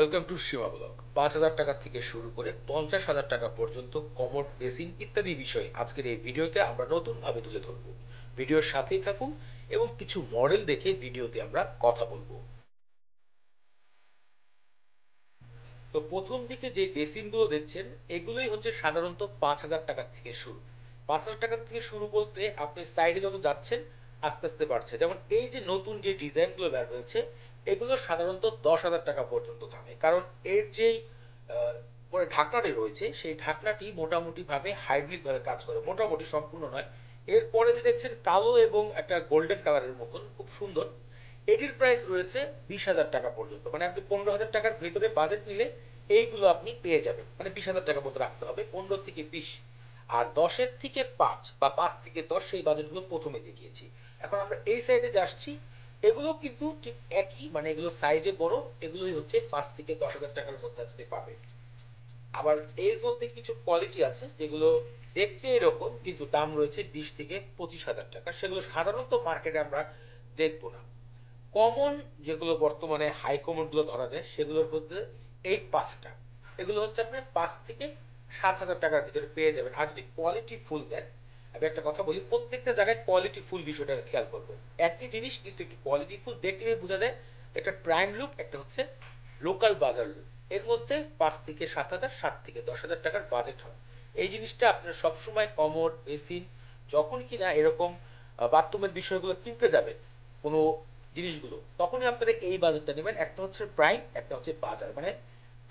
Welcome to Seema blog. 5,000 টাকা থেকে শুরু করে 50,000 টাকা পর্যন্ত কমোড, বেসিন ইত্যাদি বিষয় আজকের এই ভিডিওতে আমরা নতুনভাবে তুলে ধরবো। ভিডিওর সাথেই থাকুন এবং কিছু মডেল দেখে ভিডিওতে আমরা কথা বলবো। তো প্রথম দিকে যে বেসিনগুলো দেখছেন এগুলোই হচ্ছে সাধারণত 5,000 টাকা থেকে শুরু। 5,000 টাকা থেকে শুরু বলতে আপনি সাইডে যত যাচ্ছেন আস্তে আস্তে বাড়ছে। যেমন এই যে নতুন যে ডিজাইনগুলো বের হয়েছে এগুলো সাধারণত 10,000 টাকা পর্যন্ত থাকে, কারণ এর যেই পরে ঢাকনাটি রয়েছে সেই ঢাকনাটি মোটামুটি ভাবে হাইব্রিড ভাবে কাজ করে, মোটামুটি সম্পূর্ণ নয়। এরপরে যে দেখছেন কালো এবং একটা গোল্ডেন কালারের মতন খুব সুন্দর, এটির প্রাইস রয়েছে 20,000 টাকা পর্যন্ত। মানে আপনি 15,000 টাকার ভিতরে বাজেট নিলে এইগুলো আপনি পেয়ে যাবেন। মানে 20,000 টাকার মতো রাখতে হবে, 15 থেকে 20। আর 10-এর থেকে 5 বা 5 থেকে 10 সেই বাজেটগুলো প্রথমে দেখিয়েছি। এখন আমরা এই সাইডে যে আসছি, এগুলো কিন্তু ঠিক একই, মানে এগুলো সাইজে বড়। এগুলোই হচ্ছে 5 থেকে 10,000 টাকার মধ্যে আপনি পাবেন। আবার এর মধ্যে কিছু কোয়ালিটি আছে যেগুলো দেখতে এরকম কিন্তু দাম রয়েছে 20 থেকে 25,000 টাকা। সেগুলো সাধারণত মার্কেটে আমরা দেখবো না। কমন যেগুলো বর্তমানে হাই কমন গুলো ধরা যায় সেগুলোর মধ্যে এই পাঁচটা, এগুলো হচ্ছে আপনি 5 থেকে 7,000 টাকার ভিতরে পেয়ে যাবেন। আর যদি কোয়ালিটি ফুল দেন, আমি একটা কথা বলি, প্রত্যেকটা জায়গায় কোয়ালিটি ফুল বিষয়টা খেয়াল করবেন। একই জিনিস কিন্তু একটু কোয়ালিটি ফুল দেখলে বোঝা যায় একটা প্রাইম লুক, একটা হচ্ছে লোকাল বাজার লুক। এর মধ্যে 5 থেকে 7,000, 7 থেকে 10,000 টাকার বাজেট হয়। এই জিনিসটা আপনার সবসময় কমোড, বেসিন যখন কিনা এরকম বাথরুমের বিষয়গুলো কিনতে যাবেন কোনো জিনিসগুলো, তখনই আপনারা এই বাজারটা নেবেন। একটা হচ্ছে প্রাইম, একটা হচ্ছে বাজার। মানে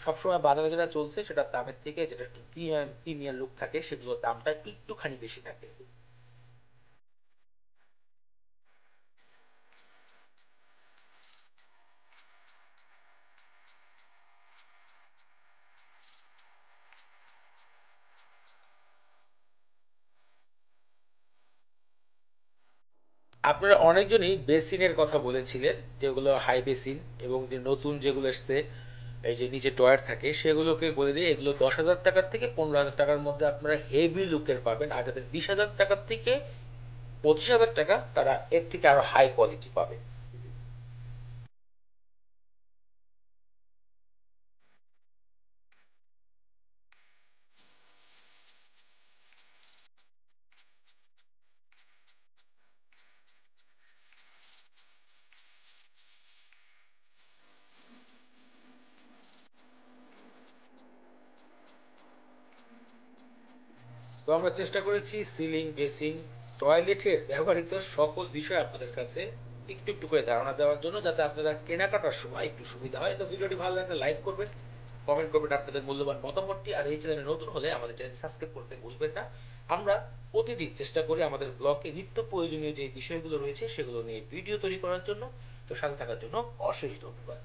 সবসময় বাজারে যেটা চলছে সেটা দামের থেকে যেটা একটু প্রিমিয়াম লুক থাকে সেগুলোর দামটা একটুখানি বেশি থাকে। আপনারা অনেকজনই বেসিনের কথা বলেছিলেন, যেগুলো হাই বেসিন, এবং যে নতুন যেগুলো এসছে এই যে নিচে ড্রয়ার থাকে সেগুলোকে বলে দিয়ে এগুলো 10,000 টাকার থেকে 15,000 টাকার মধ্যে আপনারা হেভি লুকের পাবেন। আর যাদের 20,000 টাকার থেকে 25,000 টাকা, তারা এর থেকে আরো হাই কোয়ালিটি পাবে। তো আমরা চেষ্টা করেছি সিলিং, বেসিন, টয়লেটের ব্যবহৃত সকল বিষয় আপনাদের কাছে একটু একটু করে ধারণা দেওয়ার জন্য, যাতে আপনারা কেনাকাটার সময় একটু সুবিধা হয়। তো ভিডিওটি ভালো লাগলে লাইক করবেন, কমেন্ট করবেন আপনাদের মূল্যবান মতামতটি। আর এই চ্যানেলে নতুন হলে আমাদের চ্যানেল সাবস্ক্রাইব করতে ভুলবেন না। আমরা প্রতিদিন চেষ্টা করি আমাদের ব্লগে নিত্য প্রয়োজনীয় যে বিষয়গুলো রয়েছে সেগুলো নিয়ে ভিডিও তৈরি করার জন্য। তো সাথে থাকার জন্য অশেষ ধন্যবাদ।